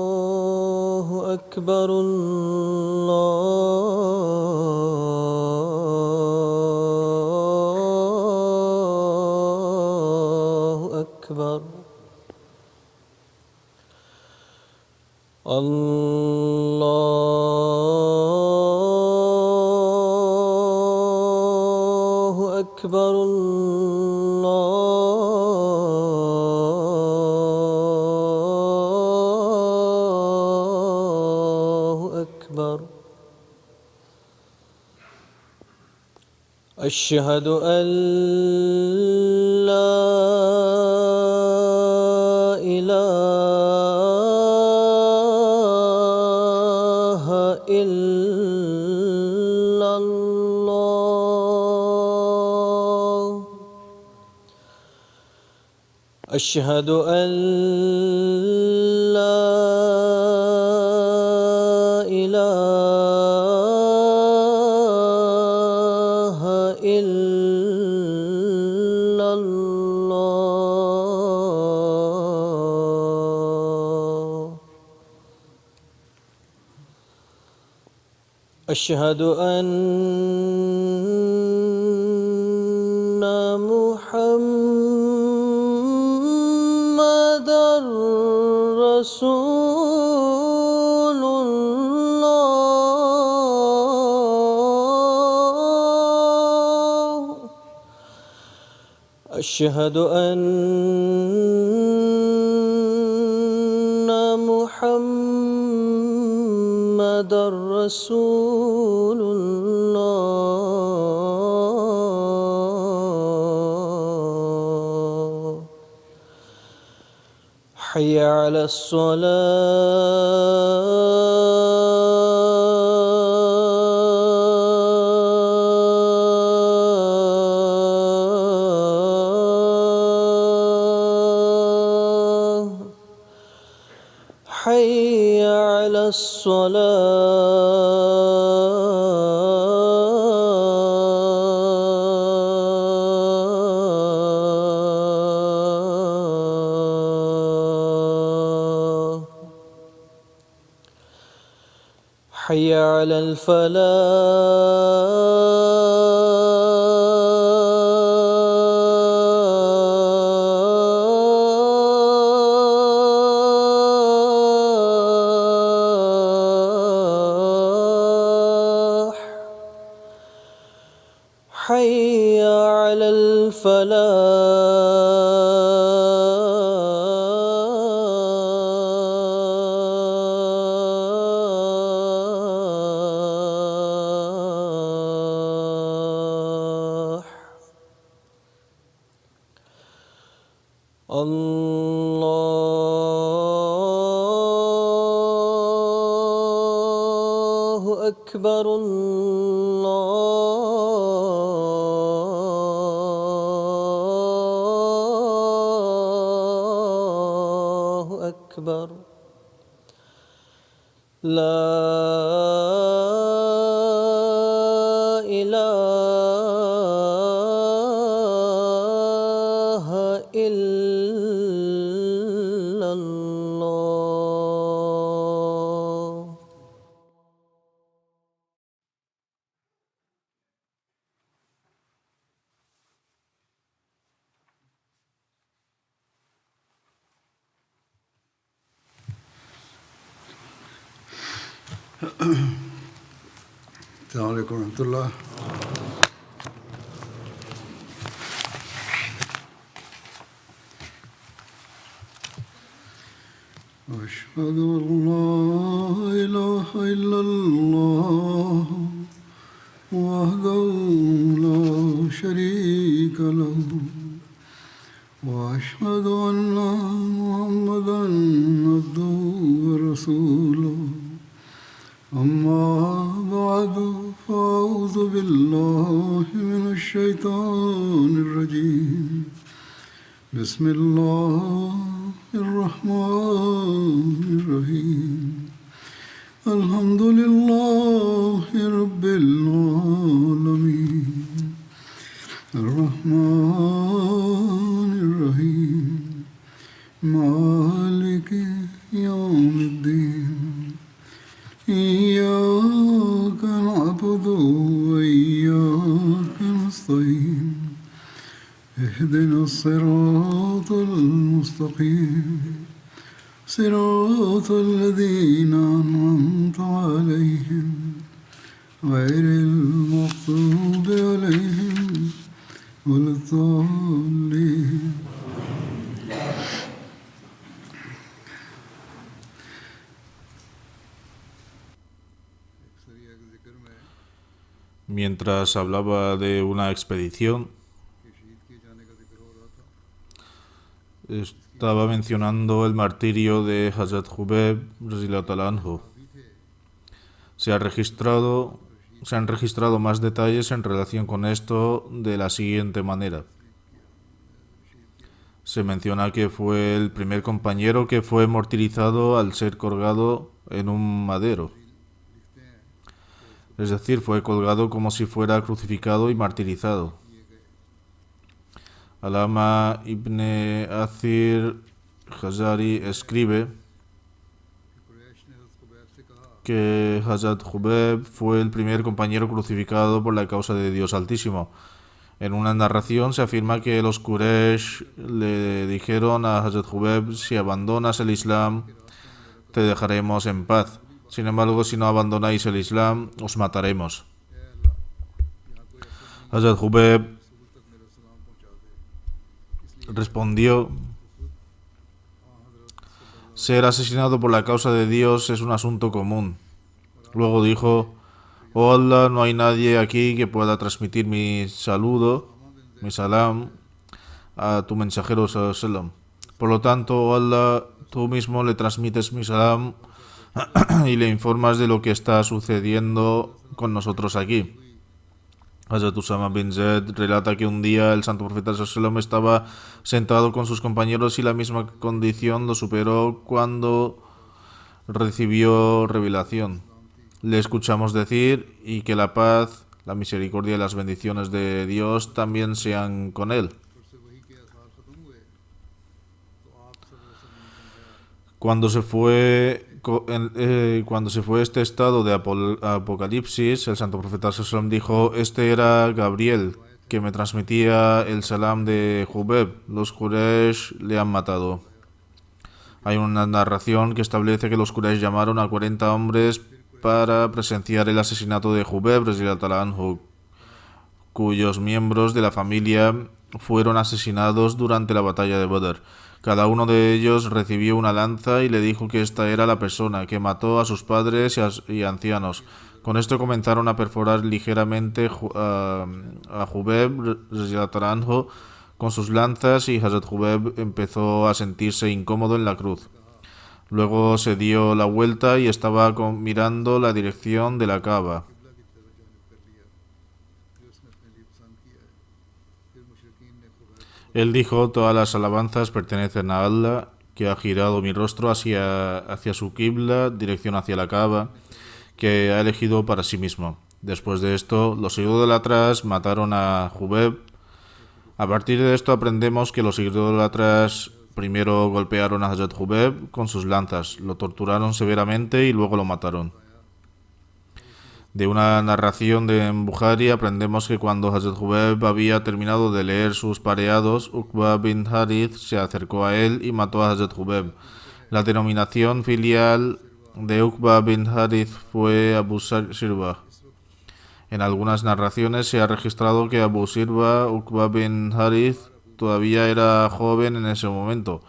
الله أكبر الله أكبر الله أكبر الله أكبر أشهد أن لا إله إلا الله أشهد أن لا إله إلا الله أشهد أن محمدًا رسول الله أشهد أن محمدًا رسول الله حي على الصلاة حي على الصلاة حي على الفلاح حي على الفلاح الله أكبر الله أكبر لا إله إلا الله السلام عليكم ورحمة الله. أشهد أن لا إله إلا الله وحده لا شريك له الشيطان الرجيم بسم الله الرحمن الرحيم الحمد لله رب العالمين الرحمن الرحيم مالك يوم الدين إياك نعبد وإياك نستعين اهدنا الصراط المستقيم صراط الذين أنعمت عليهم غير المغضوب عليهم ولا الضالين. Mientras hablaba de una expedición, estaba mencionando el martirio de Hazrat Jubeb radhiyallahu anhu. Se han registrado más detalles en relación con esto de la siguiente manera. Se menciona que fue el primer compañero que fue martirizado al ser colgado en un madero. Es decir, fue colgado como si fuera crucificado y martirizado. Alama Ibn Athir Khazari escribe que Hazrat Jubeb fue el primer compañero crucificado por la causa de Dios Altísimo. En una narración se afirma que los Quraysh le dijeron a Hazrat Jubeb: si abandonas el Islam, te dejaremos en paz. Sin embargo, si no abandonáis el Islam, os mataremos. Hazrat Jubeb respondió: ser asesinado por la causa de Dios es un asunto común. Luego dijo: oh Allah, no hay nadie aquí que pueda transmitir mi saludo, mi salam, a tu mensajero sallam. Por lo tanto, oh Allah, tú mismo le transmites mi salam y le informas de lo que está sucediendo con nosotros aquí. Hazrat Usama bin Zaid relata que un día el santo profeta sallam estaba sentado con sus compañeros y la misma condición lo superó cuando recibió revelación. Le escuchamos decir: y que la paz, la misericordia y las bendiciones de Dios también sean con él. Cuando se fue este estado de apocalipsis, el santo profeta sallam dijo: este era Gabriel, que me transmitía el salam de Jubeb. Los Quraysh le han matado. Hay una narración que establece que los Quraysh llamaron a 40 hombres para presenciar el asesinato de Jubeb radhiyallahu anhu, cuyos miembros de la familia fueron asesinados durante la batalla de Badr. Cada uno de ellos recibió una lanza y le dijo que esta era la persona que mató a sus padres y ancianos. Con esto comenzaron a perforar ligeramente a Jubeb radhiyallahu anhu con sus lanzas y Hazrat Jubeb empezó a sentirse incómodo en la cruz. Luego se dio la vuelta y estaba mirando la dirección de la Kaaba. Él dijo: todas las alabanzas pertenecen a Allah, que ha girado mi rostro hacia su qibla, dirección hacia la Kaaba, que ha elegido para sí mismo. Después de esto, los idólatras mataron a Jubeb. A partir de esto aprendemos que los idólatras primero golpearon a Hazrat Jubeb con sus lanzas, lo torturaron severamente y luego lo mataron. De una narración de Bukhari aprendemos que cuando Hazrat Jubeb había terminado de leer sus pareados, Uqba bin Harith se acercó a él y mató a Hazrat Jubeb. La denominación filial de Uqba bin Harith fue Abu Sirba. En algunas narraciones se ha registrado que Abu Sirba, Uqba bin Harith, todavía era joven en ese momento.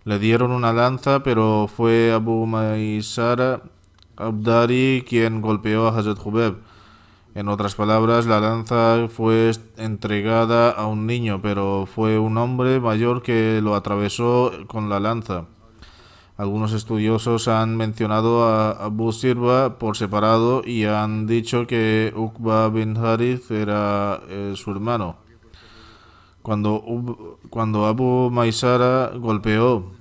Le dieron una lanza, pero fue Abu Maysara Abdari quien golpeó a Hazrat Jubeb. En otras palabras, la lanza fue entregada a un niño, pero fue un hombre mayor que lo atravesó con la lanza. Algunos estudiosos han mencionado a Abu Sirba por separado y han dicho que Uqba bin Harith era su hermano. Cuando Abu Maisara golpeó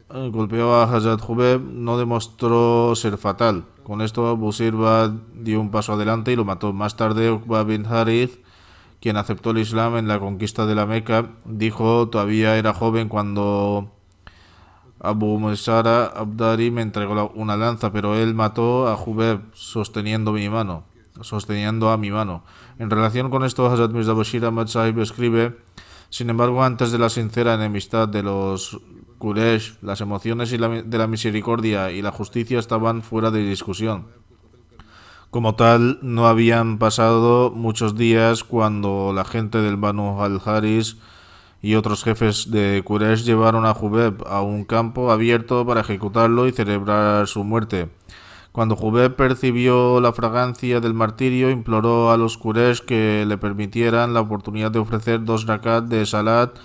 a Hazrat Jubeb, no demostró ser fatal. Con esto Abu Sirba dio un paso adelante y lo mató. Más tarde Uqba bin Harith, quien aceptó el Islam en la conquista de la Meca, dijo: todavía era joven cuando Abu Maisara Abdari me entregó una lanza, pero él mató a Jubeb sosteniendo a mi mano. En relación con esto, Hazrat Mirza Bashir Ahmad Sahib escribe: sin embargo, antes de la sincera enemistad de los Quraysh, las emociones de la misericordia y la justicia estaban fuera de discusión. Como tal, no habían pasado muchos días cuando la gente del Banu al-Haris y otros jefes de Quraysh llevaron a Jubeb a un campo abierto para ejecutarlo y celebrar su muerte. Cuando Jubeb percibió la fragancia del martirio, imploró a los Quraysh que le permitieran la oportunidad de ofrecer 2 rakat de salat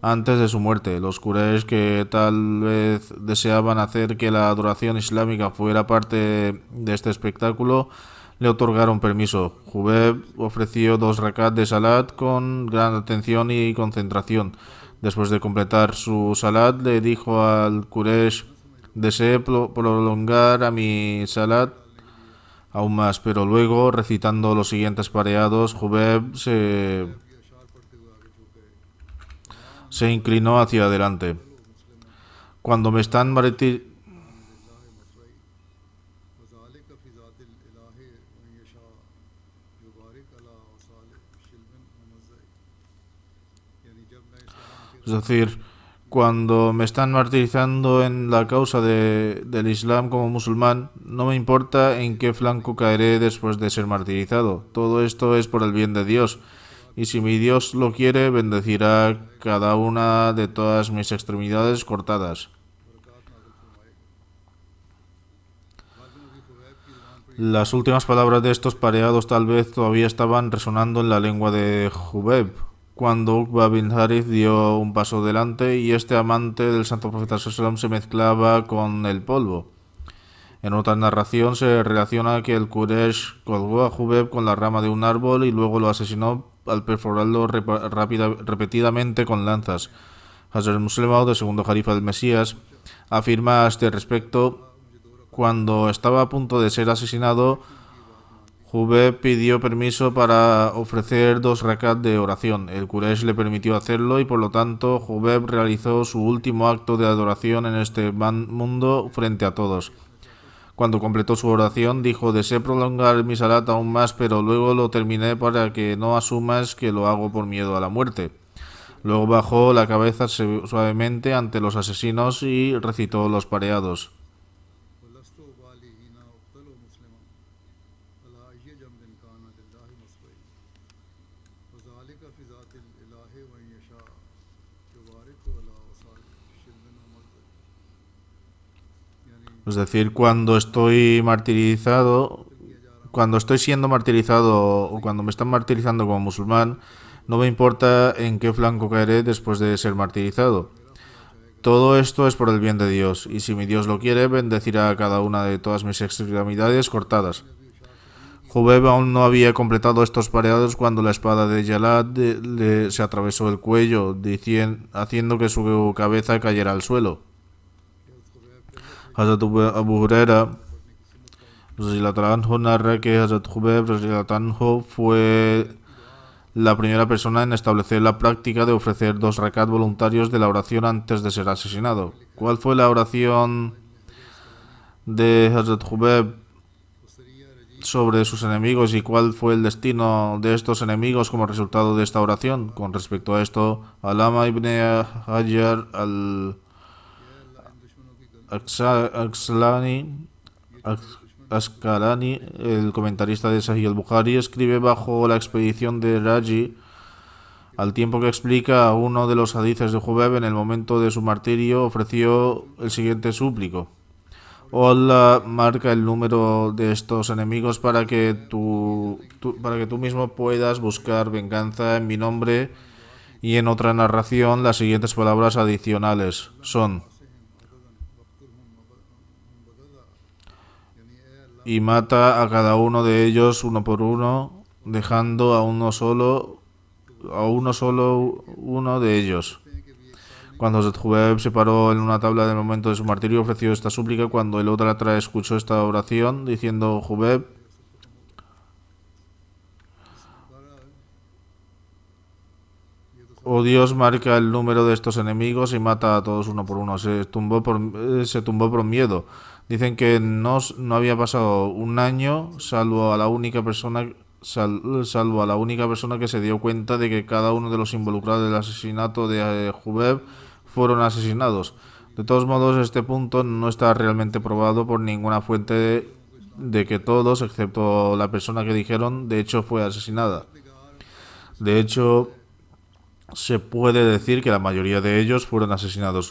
antes de su muerte. Los Quraysh, que tal vez deseaban hacer que la adoración islámica fuera parte de este espectáculo, le otorgaron permiso. Jubeb ofreció 2 rakat de salat con gran atención y concentración. Después de completar su salat, le dijo al Quraysh: deseé prolongar a mi salat aún más, pero luego, recitando los siguientes pareados, Jubeb se inclinó hacia adelante. Cuando me están Es decir, cuando me están martirizando en la causa del Islam como musulmán, no me importa en qué flanco caeré después de ser martirizado. Todo esto es por el bien de Dios. Y si mi Dios lo quiere, bendecirá cada una de todas mis extremidades cortadas. Las últimas palabras de estos pareados tal vez todavía estaban resonando en la lengua de Jubeb, cuando Uqba bin Harith dio un paso delante y este amante del santo profeta ﷺ se mezclaba con el polvo. En otra narración se relaciona que el Quraysh colgó a Jubeb con la rama de un árbol y luego lo asesinó al perforarlo repetidamente con lanzas. Hazrat Muslim Maud, el segundo jalifa del Mesías, afirma a este respecto: cuando estaba a punto de ser asesinado, Jubeb pidió permiso para ofrecer 2 rakat de oración. El Quraysh le permitió hacerlo y por lo tanto Jubeb realizó su último acto de adoración en este mundo frente a todos. Cuando completó su oración dijo: deseé prolongar mi salat aún más, pero luego lo terminé para que no asumas que lo hago por miedo a la muerte. Luego bajó la cabeza suavemente ante los asesinos y recitó los pareados. Es decir, cuando estoy siendo martirizado o cuando me están martirizando como musulmán, no me importa en qué flanco caeré después de ser martirizado. Todo esto es por el bien de Dios, y si mi Dios lo quiere, bendecirá a cada una de todas mis extremidades cortadas. Jubeb aún no había completado estos pareados cuando la espada de Yalad se atravesó el cuello, haciendo que su cabeza cayera al suelo. Hazrat Abu Huraira narra que Hazrat Jubeb fue la primera persona en establecer la práctica de ofrecer 2 rakat voluntarios de la oración antes de ser asesinado. ¿Cuál fue la oración de Hazrat Jubeb sobre sus enemigos y cuál fue el destino de estos enemigos como resultado de esta oración? Con respecto a esto, Alama ibn Hajar Asqalani, el comentarista de Sahih al-Bukhari, escribe bajo la expedición de Raji, al tiempo que explica a uno de los hadices de Jubeb en el momento de su martirio, ofreció el siguiente súplico: oh Allah, marca el número de estos enemigos para que tú mismo puedas buscar venganza en mi nombre Y en otra narración, las siguientes palabras adicionales son: y mata a cada uno de ellos uno por uno, dejando a uno solo uno de ellos. Cuando Hazrat Jubeb se paró en una tabla del momento de su martirio, ofreció esta súplica. Cuando el Odalatra escuchó esta oración, diciendo: Jubeb, oh Dios, marca el número de estos enemigos y mata a todos uno por uno. Se tumbó por miedo. Dicen que no había pasado un año salvo a la única persona que se dio cuenta de que cada uno de los involucrados del asesinato de Jubeb fueron asesinados. De todos modos, este punto no está realmente probado por ninguna fuente de que todos, excepto la persona que dijeron, de hecho fue asesinada. De hecho, se puede decir que la mayoría de ellos fueron asesinados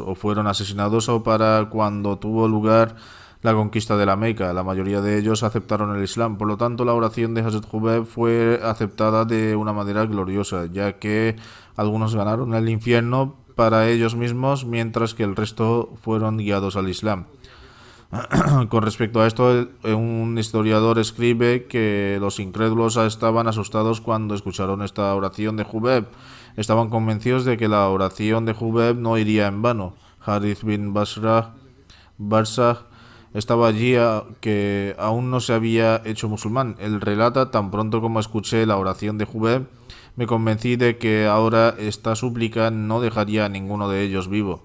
o para cuando tuvo lugar la conquista de la Meca. La mayoría de ellos aceptaron el Islam. Por lo tanto, la oración de Hazrat Jubeb fue aceptada de una manera gloriosa, ya que algunos ganaron el infierno para ellos mismos, mientras que el resto fueron guiados al Islam. Con respecto a esto, un historiador escribe que los incrédulos estaban asustados cuando escucharon esta oración de Jubeb. Estaban convencidos de que la oración de Jubeb no iría en vano. Harith bin Barsah estaba allí, que aún no se había hecho musulmán. Él relata: tan pronto como escuché la oración de Jubeb, me convencí de que ahora esta súplica no dejaría a ninguno de ellos vivo.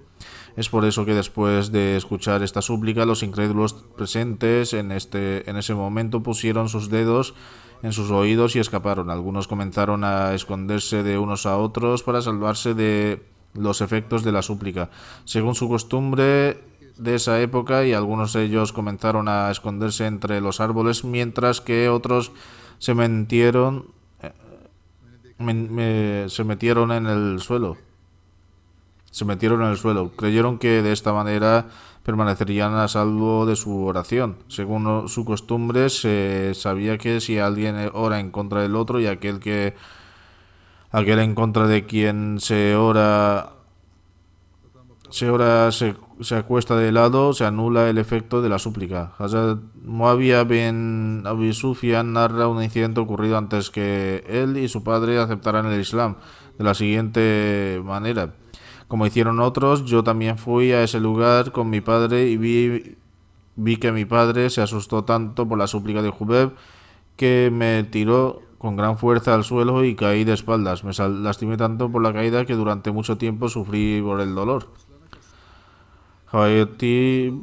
Es por eso que después de escuchar esta súplica, los incrédulos presentes en ese momento pusieron sus dedos en sus oídos y escaparon. Algunos comenzaron a esconderse de unos a otros para salvarse de los efectos de la súplica, según su costumbre de esa época, y algunos de ellos comenzaron a esconderse entre los árboles, mientras que otros se metieron en el suelo. Creyeron que de esta manera permanecerían a salvo de su oración. Según su costumbre, se sabía que si alguien ora en contra del otro y aquel en contra de quien se acuesta de lado, se anula el efecto de la súplica. Hazrat Muawiyah bin Abi Sufyan narra un incidente ocurrido antes que él y su padre aceptaran el Islam, de la siguiente manera: como hicieron otros, yo también fui a ese lugar con mi padre y vi que mi padre se asustó tanto por la súplica de Jubeb que me tiró con gran fuerza al suelo y caí de espaldas. Me lastimé tanto por la caída que durante mucho tiempo sufrí por el dolor. Hawaitib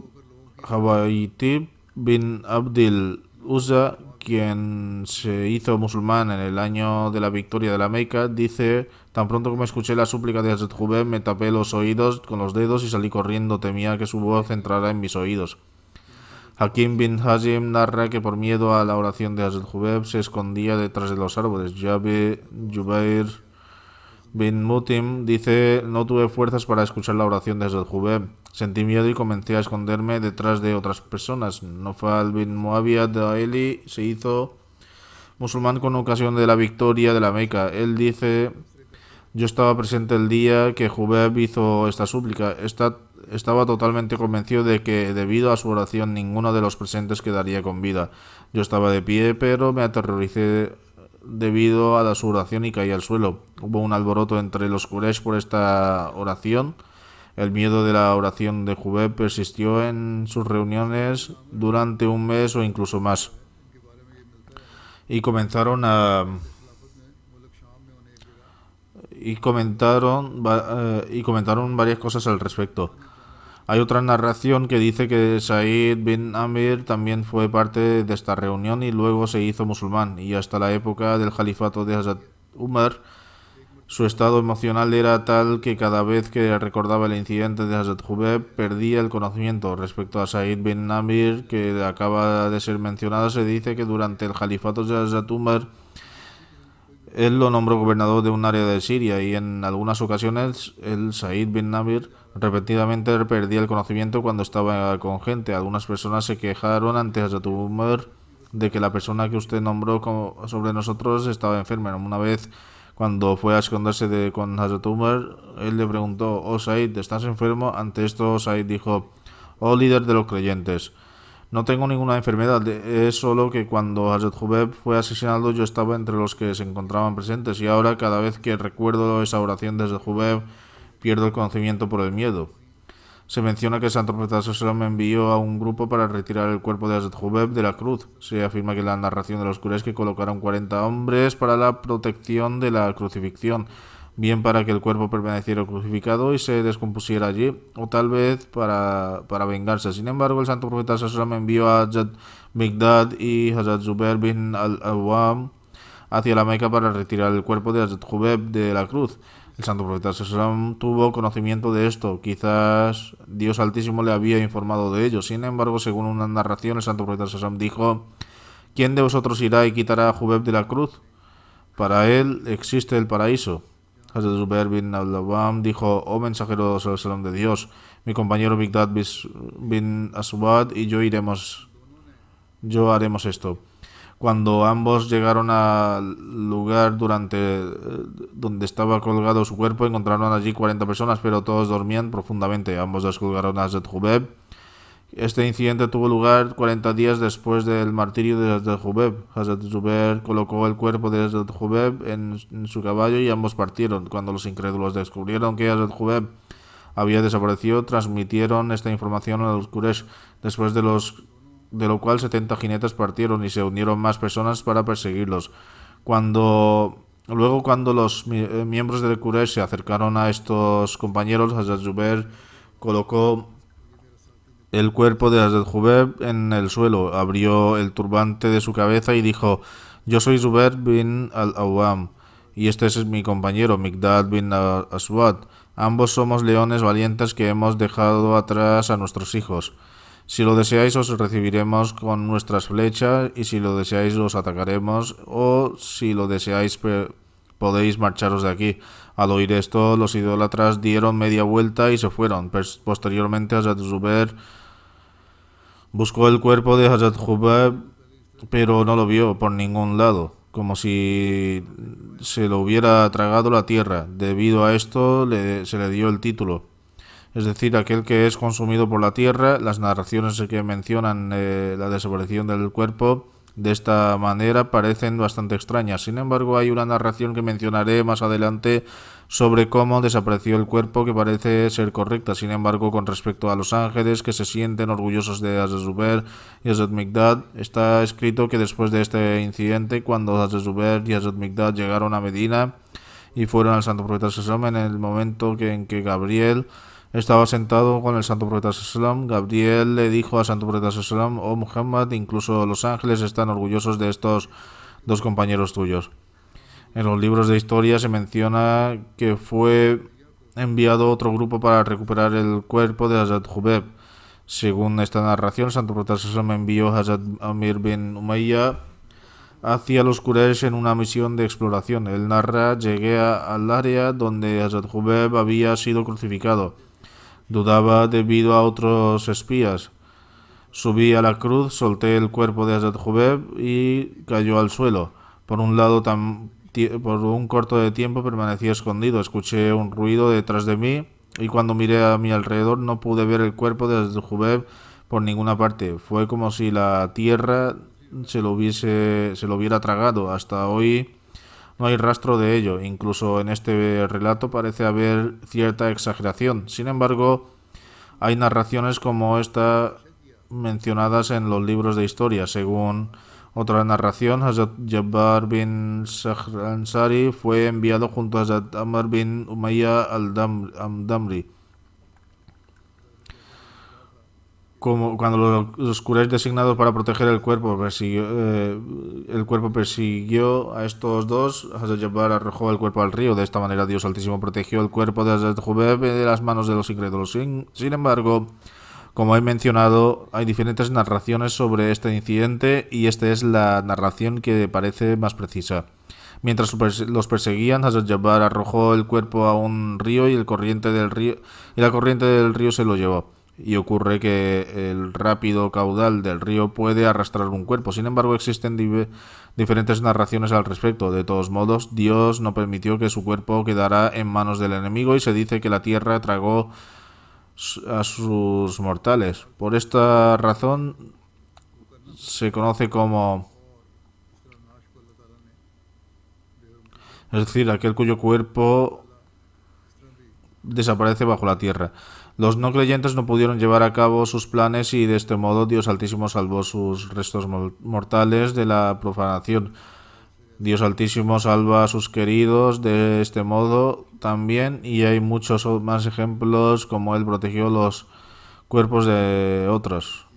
bin Abdil Uzza, quien se hizo musulmán en el año de la victoria de la Meca, dice: tan pronto como escuché la súplica de Hazrat Jubeb, me tapé los oídos con los dedos y salí corriendo. Temía que su voz entrara en mis oídos. Hakim bin Hazim narra que por miedo a la oración de Hazrat Jubeb se escondía detrás de los árboles. Jubair bin Mutim dice: no tuve fuerzas para escuchar la oración de Hazrat Jubeb. Sentí miedo y comencé a esconderme detrás de otras personas. Nofal bin Muawiyah Daeli se hizo musulmán con ocasión de la victoria de la Meca. Él dice: yo estaba presente el día que Jubeb hizo esta súplica. Estaba totalmente convencido de que debido a su oración ninguno de los presentes quedaría con vida. Yo estaba de pie, pero me aterroricé debido a su oración y caí al suelo. Hubo un alboroto entre los Quraysh por esta oración. El miedo de la oración de Jubeb persistió en sus reuniones durante un mes o incluso más. Y comentaron varias cosas al respecto. Hay otra narración que dice que Said bin Amir también fue parte de esta reunión y luego se hizo musulmán, y hasta la época del califato de Hazrat Umar, su estado emocional era tal que cada vez que recordaba el incidente de Hazrat Jubeb perdía el conocimiento. Respecto a Said bin Amir, que acaba de ser mencionado, se dice que durante el califato de Hazrat Umar él lo nombró gobernador de un área de Siria, y en algunas ocasiones el Said bin Amir repetidamente perdía el conocimiento cuando estaba con gente. Algunas personas se quejaron ante Hazrat Umar de que la persona que usted nombró sobre nosotros estaba enferma. Una vez, Cuando fue a esconderse con Hazrat Umar, él le preguntó: «Oh Said, ¿estás enfermo?». Ante esto, Said dijo: «Oh líder de los creyentes, no tengo ninguna enfermedad, es solo que cuando Hazrat Jubeb fue asesinado yo estaba entre los que se encontraban presentes y ahora cada vez que recuerdo esa oración de Hazrat Jubeb pierdo el conocimiento por el miedo». Se menciona que el Santo Profeta Sallallahu envió a un grupo para retirar el cuerpo de Hazrat Jubeb de la cruz. Se afirma que la narración de los Quraysh que colocaron 40 hombres para la protección de la crucifixión, bien para que el cuerpo permaneciera crucificado y se descompusiera allí, o tal vez para vengarse. Sin embargo, el Santo Profeta Sallallahu envió a Hazrat Migdad y Hazrat Zubair bin al-Awwam hacia la Meca para retirar el cuerpo de Hazrat Jubeb de la cruz. El Santo Profeta Sallallahu tuvo conocimiento de esto, quizás Dios Altísimo le había informado de ello. Sin embargo, según una narración, el Santo Profeta Sallallahu dijo: «¿Quién de vosotros irá y quitará a Jubeb de la cruz? Para él existe el paraíso». Hazrat Zubair bin al-Awwam dijo: «Oh mensajero Sallallahu de Dios, mi compañero Migdad bin Aswad y yo haremos esto». Cuando ambos llegaron al lugar donde estaba colgado su cuerpo, encontraron allí 40 personas, pero todos dormían profundamente. Ambos descolgaron a Hazrat Jubeb. Este incidente tuvo lugar 40 días después del martirio de Hazrat Jubeb. Hazrat Zubair colocó el cuerpo de Hazrat Jubeb en su caballo y ambos partieron. Cuando los incrédulos descubrieron que Hazrat Jubeb había desaparecido, transmitieron esta información a los Quraysh, de lo cual 70 jinetes partieron y se unieron más personas para perseguirlos. Cuando los miembros del Quraysh se acercaron a estos compañeros, Hazrat Zubair colocó el cuerpo de Hazrat Jubeb en el suelo, abrió el turbante de su cabeza y dijo: «Yo soy Zubair bin al-Awwam y este es mi compañero Migdad bin Aswad. Ambos somos leones valientes que hemos dejado atrás a nuestros hijos. Si lo deseáis os recibiremos con nuestras flechas y si lo deseáis os atacaremos o si lo deseáis podéis marcharos de aquí». Al oír esto, los idólatras dieron media vuelta y se fueron. Posteriormente, Hazrat Zubair buscó el cuerpo de Hazrat Jubeb, pero no lo vio por ningún lado, como si se lo hubiera tragado la tierra. Debido a esto, se le dio el título, es decir, aquel que es consumido por la tierra. Las narraciones que mencionan la desaparición del cuerpo de esta manera parecen bastante extrañas. Sin embargo, hay una narración que mencionaré más adelante sobre cómo desapareció el cuerpo que parece ser correcta. Sin embargo, con respecto a los ángeles que se sienten orgullosos de Hazrat Zubair y Hazrat Migdad, está escrito que después de este incidente, cuando Hazrat Zubair y Hazrat Migdad llegaron a Medina y fueron al Santo Profeta Sallallahu en el momento en que Gabriel estaba sentado con el Santo Profeta Sallallahu, Gabriel le dijo al Santo Profeta Sallallahu: «Oh Muhammad, incluso los ángeles están orgullosos de estos dos compañeros tuyos». En los libros de historia se menciona que fue enviado otro grupo para recuperar el cuerpo de Hazrat Jubeb. Según esta narración, el Santo Profeta Sallallahu envió a Hazrat Amir bin Umayya hacia los Quraysh en una misión de exploración. Él narra: «Llegué al área donde Hazrat Jubeb había sido crucificado. Dudaba debido a otros espías. Subí a la cruz, solté el cuerpo de Hazrat Jubeb y cayó al suelo. Por un corto de tiempo permanecí escondido. Escuché un ruido detrás de mí y cuando miré a mi alrededor no pude ver el cuerpo de Hazrat Jubeb por ninguna parte. Fue como si la tierra se lo hubiera tragado. Hasta hoy no hay rastro de ello. Incluso en este relato parece haber cierta exageración. Sin embargo, hay narraciones como esta mencionadas en los libros de historia. Según otra narración, Hazrat Jabbar bin Sakhr Ansari fue enviado junto a Hazrat Amr bin Umayya al-Damri. Cuando los Quraysh designados para proteger el cuerpo persiguió a estos dos, Hazrat Jabbar arrojó el cuerpo al río. De esta manera Dios Altísimo protegió el cuerpo de Hazrat Jubeb de las manos de los incrédulos. Sin embargo, como he mencionado, hay diferentes narraciones sobre este incidente y esta es la narración que parece más precisa. Mientras los perseguían, Hazrat Jabbar arrojó el cuerpo a un río y la corriente del río se lo llevó. y ocurre que el rápido caudal del río puede arrastrar un cuerpo. Sin embargo, existen diferentes narraciones al respecto. De todos modos, Dios no permitió que su cuerpo quedara en manos del enemigo y se dice que la tierra tragó a sus mortales. Por esta razón se conoce como, es decir, aquel cuyo cuerpo desaparece bajo la tierra. Los no creyentes no pudieron llevar a cabo sus planes y de este modo Dios Altísimo salvó sus restos mortales de la profanación. Dios Altísimo salva a sus queridos de este modo también, y hay muchos más ejemplos como Él protegió los cuerpos de otros.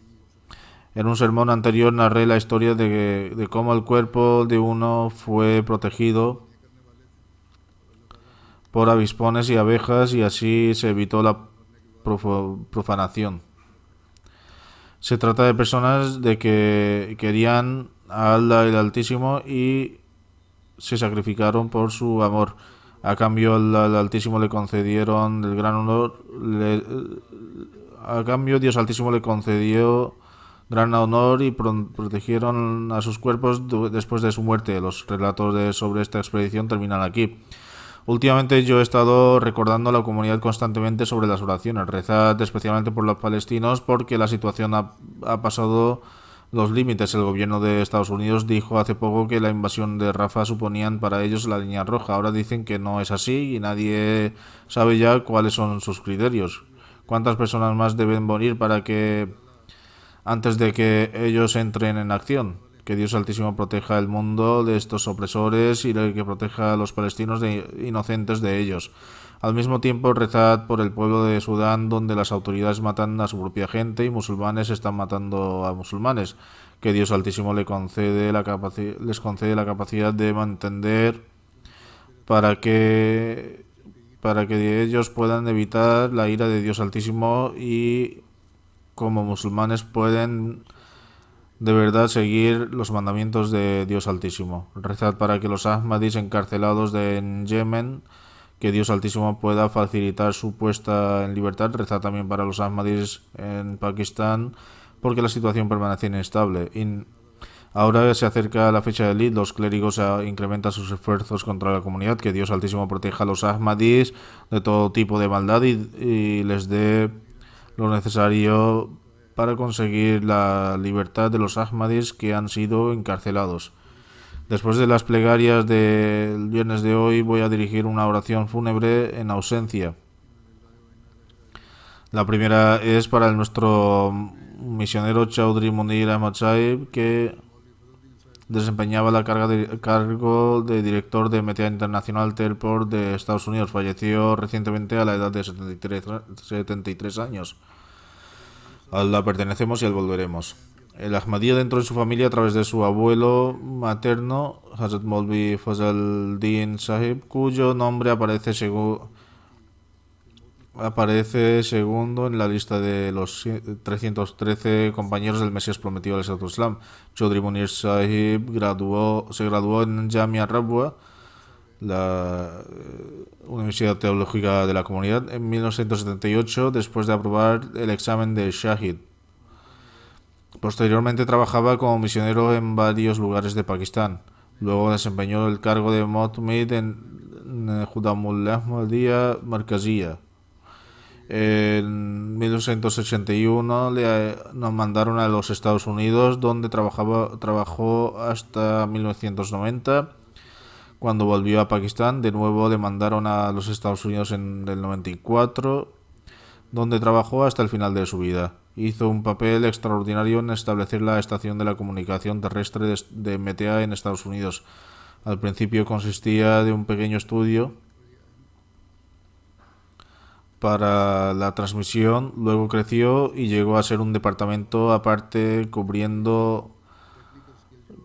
En un sermón anterior narré la historia de cómo el cuerpo de uno fue protegido por avispones y abejas y así se evitó la profanación. Se trata de personas de que querían a Allah el Altísimo y se sacrificaron por su amor. A cambio, al Altísimo le concedieron el gran honor. A cambio, Dios Altísimo le concedió gran honor y protegieron a sus cuerpos después de su muerte. Los relatos sobre esta expedición terminan aquí. Últimamente yo he estado recordando a la comunidad constantemente sobre las oraciones. Rezad especialmente por los palestinos porque la situación ha pasado los límites. El gobierno de Estados Unidos dijo hace poco que la invasión de Rafah suponían para ellos la línea roja. Ahora dicen que no es así y nadie sabe ya cuáles son sus criterios. ¿Cuántas personas más deben morir antes de que ellos entren en acción? Que Dios Altísimo proteja el mundo de estos opresores y que proteja a los palestinos inocentes de ellos. Al mismo tiempo, rezad por el pueblo de Sudán, donde las autoridades matan a su propia gente y musulmanes están matando a musulmanes. Que Dios Altísimo les concede la capacidad de mantener para que ellos puedan evitar la ira de Dios Altísimo y como musulmanes pueden de verdad seguir los mandamientos de Dios Altísimo. Rezad para que los Ahmadis encarcelados en Yemen, que Dios Altísimo pueda facilitar su puesta en libertad. Rezad también para los Ahmadis en Pakistán, porque la situación permanece inestable. Ahora se acerca la fecha del Eid, los clérigos incrementan sus esfuerzos contra la comunidad. Que Dios Altísimo proteja a los Ahmadis de todo tipo de maldad y les dé lo necesario para conseguir la libertad de los Ahmadis que han sido encarcelados. Después de las plegarias del viernes de hoy voy a dirigir una oración fúnebre en ausencia. La primera es para nuestro misionero Chaudhry Munir Ahmad Sahib, que desempeñaba la cargo de director de MTA International Teleport de Estados Unidos. Falleció recientemente a la edad de 73 años. A Allah pertenecemos y al volveremos. El Ahmadiyya dentro de su familia a través de su abuelo materno, Hazrat Maulvi Fazal Din Sahib, cuyo nombre aparece segundo en la lista de los 313 compañeros del Mesías prometido al Islam. Chaudhry Munir Sahib se graduó en Jamia Rabwa, la Universidad Teológica de la Comunidad, en 1978, después de aprobar el examen de Shahid. Posteriormente trabajaba como misionero en varios lugares de Pakistán. Luego desempeñó el cargo de Motmid en Judamul Ahmadiyya Markaziyya. En 1981 nos mandaron a los Estados Unidos, donde trabajó hasta 1990. Cuando volvió a Pakistán, de nuevo le mandaron a los Estados Unidos en el 94, donde trabajó hasta el final de su vida. Hizo un papel extraordinario en establecer la estación de la comunicación terrestre de MTA en Estados Unidos. Al principio consistía de un pequeño estudio para la transmisión, luego creció y llegó a ser un departamento aparte cubriendo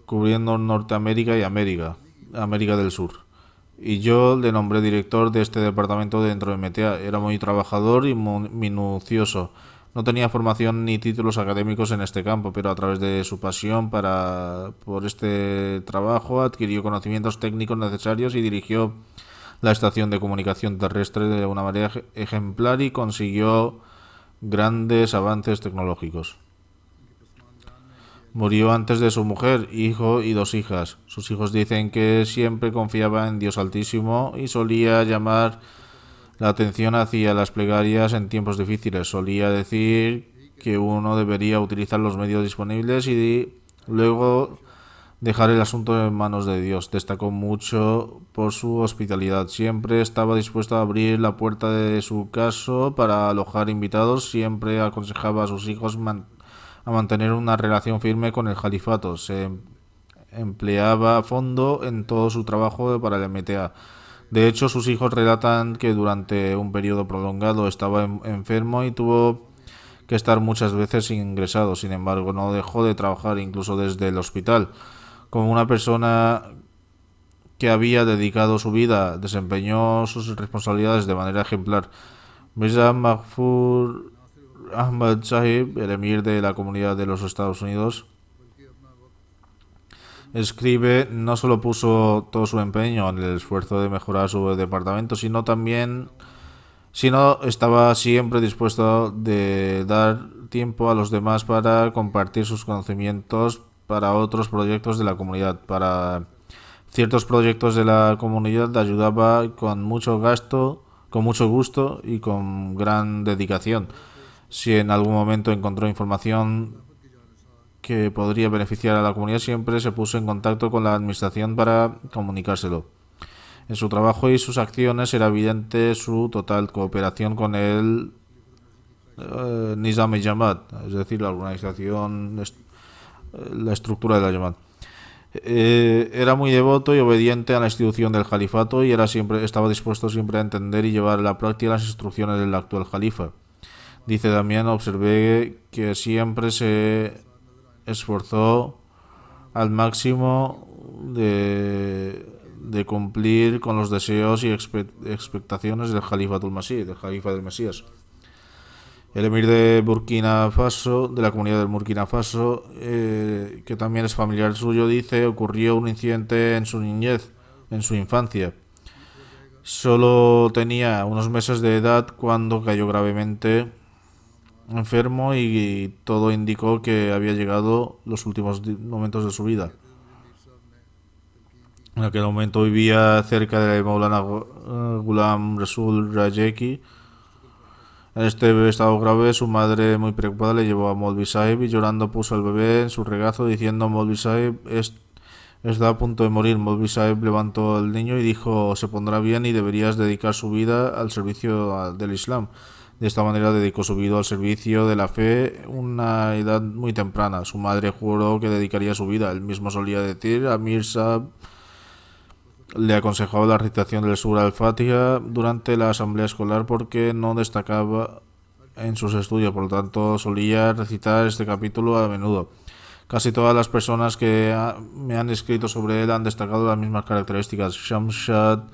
Norteamérica y América del Sur. Y yo le nombré director de este departamento dentro de MTA. Era muy trabajador y minucioso. No tenía formación ni títulos académicos en este campo, pero a través de su pasión por este trabajo adquirió conocimientos técnicos necesarios y dirigió la estación de comunicación terrestre de una manera ejemplar y consiguió grandes avances tecnológicos. Murió antes de su mujer, hijo y 2 hijas. Sus hijos dicen que siempre confiaba en Dios Altísimo y solía llamar la atención hacia las plegarias en tiempos difíciles. Solía decir que uno debería utilizar los medios disponibles y luego dejar el asunto en manos de Dios. Destacó mucho por su hospitalidad. Siempre estaba dispuesto a abrir la puerta de su casa para alojar invitados. Siempre aconsejaba a sus hijos a mantener una relación firme con el califato. Se empleaba a fondo en todo su trabajo para el MTA. De hecho, sus hijos relatan que durante un periodo prolongado estaba enfermo y tuvo que estar muchas veces ingresado. Sin embargo, no dejó de trabajar incluso desde el hospital. Como una persona que había dedicado su vida, desempeñó sus responsabilidades de manera ejemplar. Mirza Mahfouz Ahmad Sahib, el emir de la Comunidad de los Estados Unidos, escribe: no solo puso todo su empeño en el esfuerzo de mejorar su departamento, sino estaba siempre dispuesto de dar tiempo a los demás para compartir sus conocimientos para otros proyectos de la comunidad. Para ciertos proyectos de la comunidad ayudaba con mucho gusto y con gran dedicación. Si en algún momento encontró información que podría beneficiar a la comunidad, siempre se puso en contacto con la administración para comunicárselo. En su trabajo y sus acciones era evidente su total cooperación con el Nizam-e-Jamaat, es decir, la organización, la estructura de la Jamaat. Era muy devoto y obediente a la institución del califato y estaba dispuesto siempre a entender y llevar a la práctica las instrucciones del actual califa. Dice también: observé que siempre se esforzó al máximo de cumplir con los deseos y expectaciones del Jalifatul Masih, del Jalifa del Mesías. El emir de Burkina Faso, de la comunidad del Burkina Faso, que también es familiar suyo, dice: ocurrió un incidente en su niñez, en su infancia. Solo tenía unos meses de edad cuando cayó gravemente enfermo y todo indicó que había llegado los últimos momentos de su vida. En aquel momento vivía cerca de Maulana Ghulam Rasul Rajeki. En este estado grave, su madre, muy preocupada, le llevó a Maulvi Sahib y llorando puso al bebé en su regazo diciendo: Maulvi Sahib está a punto de morir. Maulvi Sahib levantó al niño y dijo: se pondrá bien y deberías dedicar su vida al servicio del Islam. De esta manera dedicó su vida al servicio de la fe una edad muy temprana. Su madre juró que dedicaría su vida. Él mismo solía decir: Amir Saab le aconsejaba la recitación del Surah al-Fatiha durante la asamblea escolar porque no destacaba en sus estudios, por lo tanto solía recitar este capítulo a menudo. Casi todas las personas que me han escrito sobre él han destacado las mismas características. Shamshad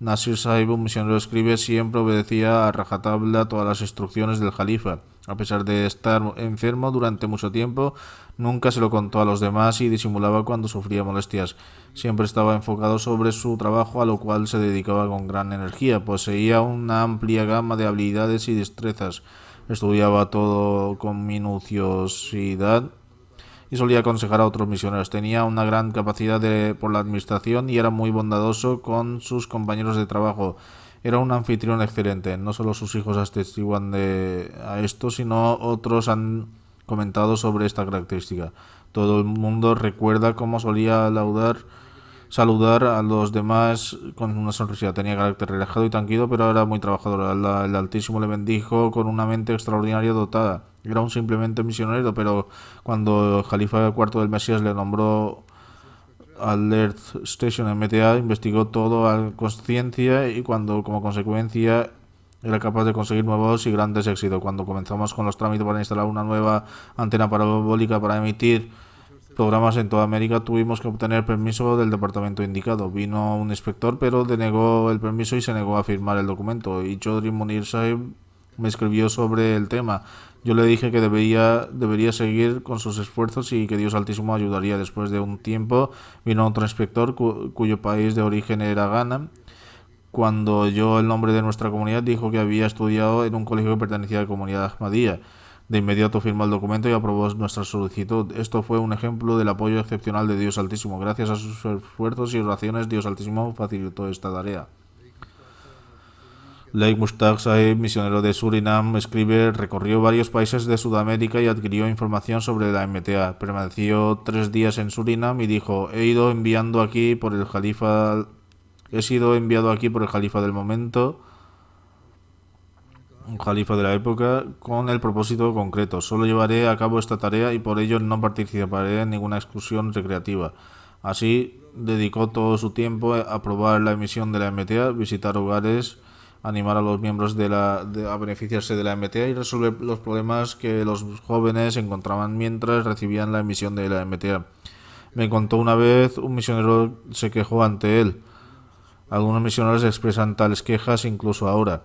Nasir Sahib, un misionero, escribe: siempre obedecía a rajatabla todas las instrucciones del Jalifa. A pesar de estar enfermo durante mucho tiempo, nunca se lo contó a los demás y disimulaba cuando sufría molestias. Siempre estaba enfocado sobre su trabajo, a lo cual se dedicaba con gran energía. Poseía una amplia gama de habilidades y destrezas. Estudiaba todo con minuciosidad y solía aconsejar a otros misioneros. Tenía una gran capacidad por la administración y era muy bondadoso con sus compañeros de trabajo. Era un anfitrión excelente. No solo sus hijos atestiguan a esto, sino otros han comentado sobre esta característica. Todo el mundo recuerda cómo solía saludar a los demás con una sonrisa. Tenía carácter relajado y tranquilo, pero era muy trabajador. El Altísimo le bendijo con una mente extraordinaria dotada. Era un simplemente misionero, pero cuando el Jalifa IV del Mesías le nombró Alert Station MTA, investigó todo a conciencia y como consecuencia era capaz de conseguir nuevos y grandes éxitos. Cuando comenzamos con los trámites para instalar una nueva antena parabólica para emitir programas en toda América, tuvimos que obtener permiso del departamento indicado. Vino un inspector, pero denegó el permiso y se negó a firmar el documento. Y Chaudhry Munir Sahib me escribió sobre el tema. Yo le dije que debería seguir con sus esfuerzos y que Dios Altísimo ayudaría. Después de un tiempo vino otro inspector cuyo país de origen era Ghana. cuando oyó el nombre de nuestra comunidad, dijo que había estudiado en un colegio que pertenecía a la comunidad Ahmadiyya. De inmediato firmó el documento y aprobó nuestra solicitud. Esto fue un ejemplo del apoyo excepcional de Dios Altísimo. Gracias a sus esfuerzos y oraciones, Dios Altísimo facilitó esta tarea. Lake Mushtaq Sahib, misionero de Surinam, escribe: recorrió varios países de Sudamérica y adquirió información sobre la MTA. Permaneció 3 días en Surinam y dijo: he sido enviado aquí por el califa del momento, un califa de la época, con el propósito concreto. Solo llevaré a cabo esta tarea y por ello no participaré en ninguna excursión recreativa. Así dedicó todo su tiempo a probar la emisión de la MTA, visitar hogares, animar a los miembros a beneficiarse de la MTA y resolver los problemas que los jóvenes encontraban mientras recibían la emisión de la MTA. Me contó una vez, un misionero se quejó ante él. Algunos misioneros expresan tales quejas incluso ahora.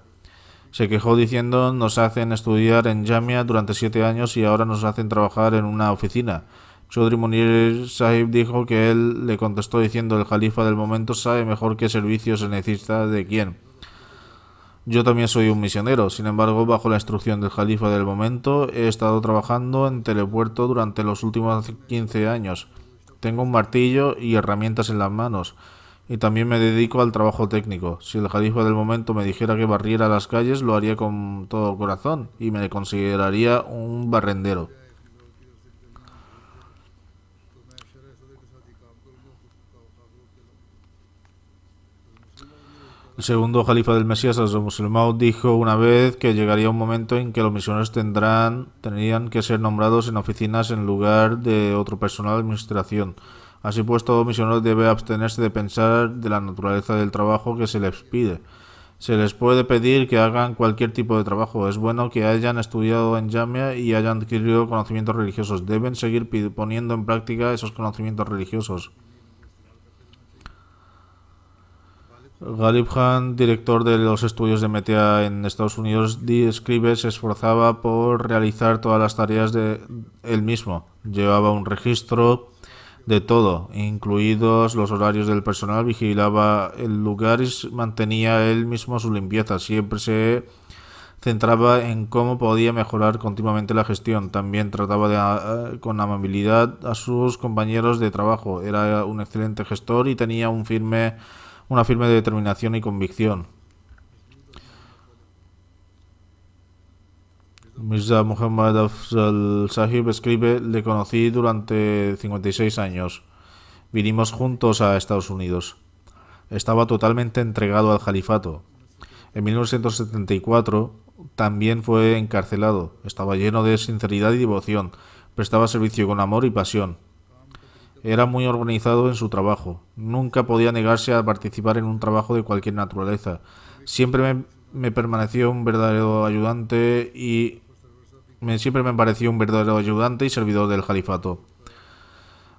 Se quejó diciendo: nos hacen estudiar en Jamia durante 7 años y ahora nos hacen trabajar en una oficina. Chaudhry Munir Sahib dijo que él le contestó diciendo: el califa del momento sabe mejor qué servicio se necesita de quién. Yo también soy un misionero, sin embargo, bajo la instrucción del califa del momento, he estado trabajando en telepuerto durante los últimos 15 años. Tengo un martillo y herramientas en las manos, y también me dedico al trabajo técnico. Si el califa del momento me dijera que barriera las calles, lo haría con todo corazón, y me consideraría un barrendero. El segundo califa del Mesías, Hazrat Musleh Maud, dijo una vez que llegaría un momento en que los misioneros tendrían que ser nombrados en oficinas en lugar de otro personal de administración. Así pues, todo misionero debe abstenerse de pensar de la naturaleza del trabajo que se les pide. Se les puede pedir que hagan cualquier tipo de trabajo. Es bueno que hayan estudiado en Jamia y hayan adquirido conocimientos religiosos. Deben seguir poniendo en práctica esos conocimientos religiosos. Ghalib Khan, director de los estudios de MTA en Estados Unidos, escribe: se esforzaba por realizar todas las tareas de él mismo. Llevaba un registro de todo, incluidos los horarios del personal, vigilaba el lugar y mantenía él mismo su limpieza. Siempre se centraba en cómo podía mejorar continuamente la gestión. También trataba con amabilidad a sus compañeros de trabajo. Era un excelente gestor y tenía una firme determinación y convicción. Mirza Muhammad Afzal Sahib escribe: le conocí durante 56 años. Vinimos juntos a Estados Unidos. Estaba totalmente entregado al califato. En 1974 también fue encarcelado. Estaba lleno de sinceridad y devoción. Prestaba servicio con amor y pasión. Era muy organizado en su trabajo. Nunca podía negarse a participar en un trabajo de cualquier naturaleza. Siempre me pareció un verdadero ayudante y servidor del califato.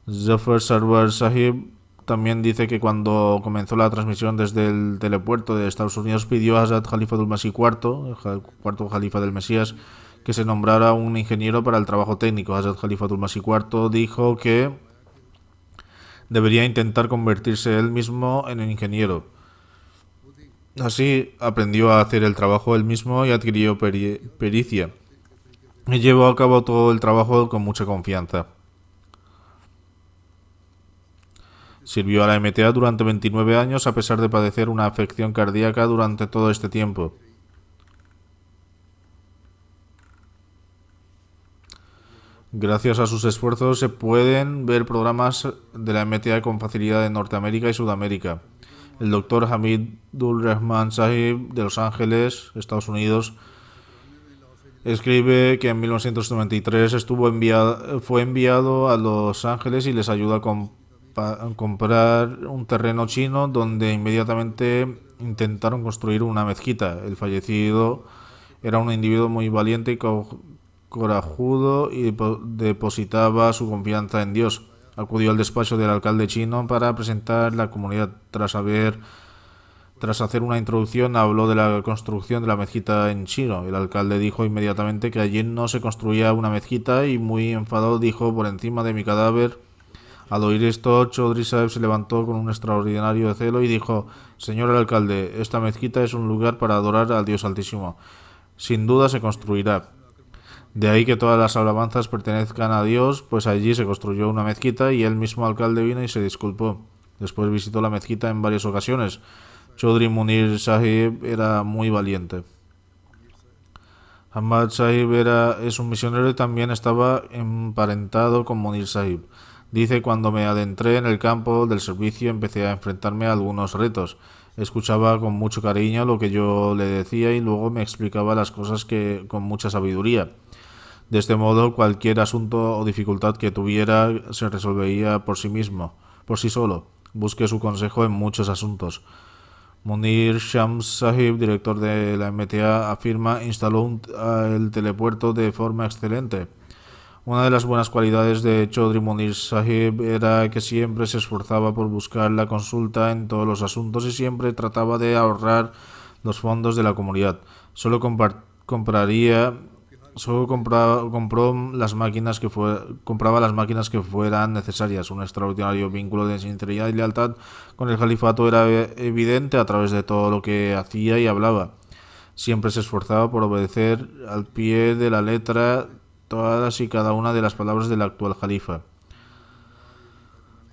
Zafar Sarwar Sahib también dice que cuando comenzó la transmisión desde el telepuerto de Estados Unidos, pidió a Hazrat Khalifatul Masih IV, el cuarto califa del Mesías, que se nombrara un ingeniero para el trabajo técnico. Hazrat Khalifatul Masih IV dijo que debería intentar convertirse él mismo en un ingeniero. Así aprendió a hacer el trabajo él mismo y adquirió pericia. Y llevó a cabo todo el trabajo con mucha confianza. Sirvió a la MTA durante 29 años a pesar de padecer una afección cardíaca durante todo este tiempo. Gracias a sus esfuerzos se pueden ver programas de la MTA con facilidad en Norteamérica y Sudamérica. El doctor Hamidul Rahman Sahib de Los Ángeles, Estados Unidos, escribe que en 1993 fue enviado a Los Ángeles y les ayudó a comprar un terreno chino donde inmediatamente intentaron construir una mezquita. El fallecido era un individuo muy valiente y corajudo y depositaba su confianza en Dios. Acudió al despacho del alcalde chino para presentar la comunidad. Tras hacer una introducción, habló de la construcción de la mezquita en chino. El alcalde dijo inmediatamente que allí no se construía una mezquita y, muy enfadado, dijo: por encima de mi cadáver Al oír esto, Chaudhry Sahib se levantó con un extraordinario celo y dijo: Señor el alcalde, esta mezquita es un lugar para adorar al Dios Altísimo. Sin duda se construirá. De ahí que todas las alabanzas pertenezcan a Dios, pues allí se construyó una mezquita y el mismo alcalde vino y se disculpó. Después visitó la mezquita en varias ocasiones. Chaudhry Munir Sahib era muy valiente. Ahmad Sahib es un misionero y también estaba emparentado con Munir Sahib. Dice: cuando me adentré en el campo del servicio empecé a enfrentarme a algunos retos. Escuchaba con mucho cariño lo que yo le decía y luego me explicaba las cosas con mucha sabiduría. De este modo, cualquier asunto o dificultad que tuviera se resolvería por sí solo. Busqué su consejo en muchos asuntos. Munir Shams Sahib, director de la MTA, afirma: instaló el telepuerto de forma excelente. Una de las buenas cualidades de Chaudhry Munir Sahib era que siempre se esforzaba por buscar la consulta en todos los asuntos y siempre trataba de ahorrar los fondos de la comunidad. Compró las máquinas compraba las máquinas que fueran necesarias. Un extraordinario vínculo de sinceridad y lealtad con el califato era evidente a través de todo lo que hacía y hablaba. Siempre se esforzaba por obedecer al pie de la letra todas y cada una de las palabras del actual califa.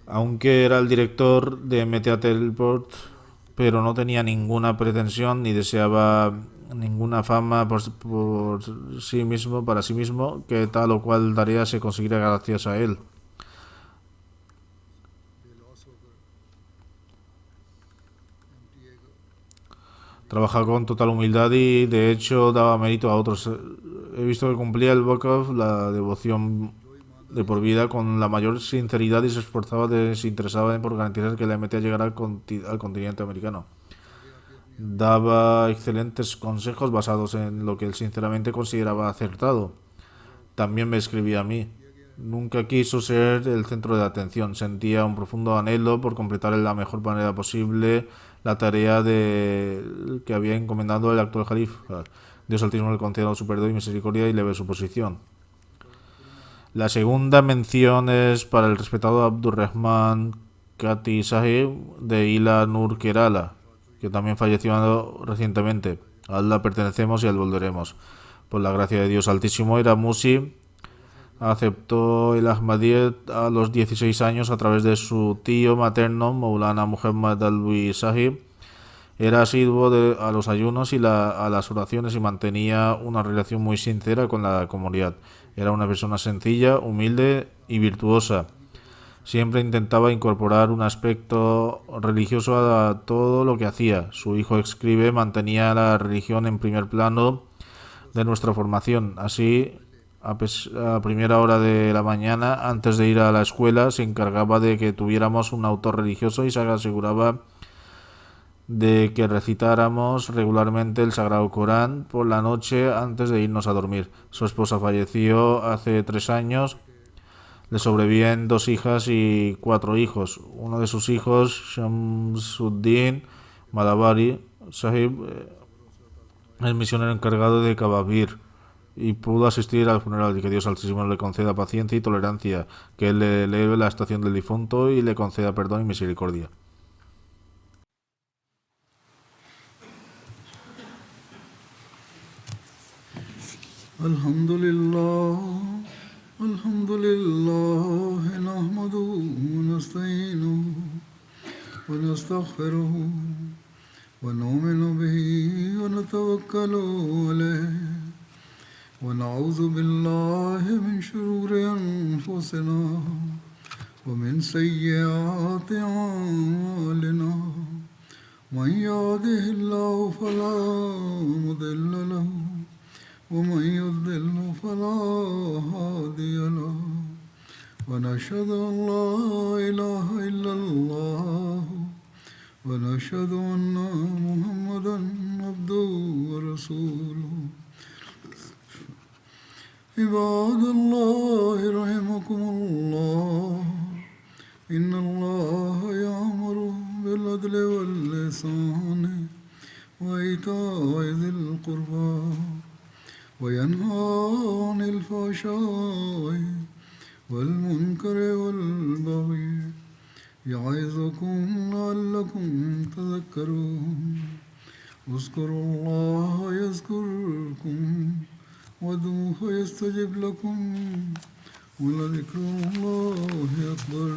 Aunque era el director de MTA Teleport, pero no tenía ninguna pretensión ni deseaba ninguna fama para sí mismo, que tal o cual tarea se conseguirá gracias a él. Trabajaba con total humildad y de hecho daba mérito a otros. He visto que cumplía el Wakaf, la devoción de por vida, con la mayor sinceridad y se esforzaba desinteresadamente por garantizar que la MTA llegara al continente americano. Daba excelentes consejos basados en lo que él sinceramente consideraba acertado. También me escribía a mí. Nunca quiso ser el centro de atención. Sentía un profundo anhelo por completar de la mejor manera posible la tarea que había encomendado el actual califa. Dios Altísimo le conceda su perdón y misericordia y eleve su posición. La segunda mención es para el respetado Abdurrahman Kati Sahib de Ila Nur Kerala, que también falleció recientemente. A Allah pertenecemos y a él volveremos. Por la gracia de Dios Altísimo, era Musi. Aceptó el Ahmadiyyat a los 16 años a través de su tío materno, Maulana Muhammad Alwi Sahib. Era asiduo a los ayunos y a las oraciones y mantenía una relación muy sincera con la comunidad. Era una persona sencilla, humilde y virtuosa. Siempre intentaba incorporar un aspecto religioso a todo lo que hacía. Su hijo escribe: mantenía la religión en primer plano de nuestra formación. Así, a primera hora de la mañana, antes de ir a la escuela, se encargaba de que tuviéramos un autor religioso y se aseguraba de que recitáramos regularmente el Sagrado Corán por la noche antes de irnos a dormir. Su esposa falleció hace 3 años. Le sobreviven 2 hijas y 4 hijos. Uno de sus hijos, Shamsuddin Malabari Sahib, el misionero encargado de Kababir, y pudo asistir al funeral. Y que Dios Altísimo le conceda paciencia y tolerancia, que él le eleve la estación del difunto y le conceda perdón y misericordia. Alhamdulillah, nahmaduhu wa nasta'inuhu wa nastaghfiruhu wa nu'minu bihi wa natawakkalu alayhi wa na'udhu billahi min shururi anfusina wa min sayyiati a'malina. Man yahdihillahu fala mudilla lahu ومن يضلل فلا هادي له ونشهد أن لا إله إلا الله ونشهد أن محمدا عبده ورسوله. عباد الله رحمكم الله إن الله يأمر بالعدل والإحسان وإيتاء ذي القربى وينهى عن الفحشاء والمنكر والبغي يعظكم لعلكم تذكرون اذكروا الله يذكركم وادعوه يستجب لكم ولذكر الله أكبر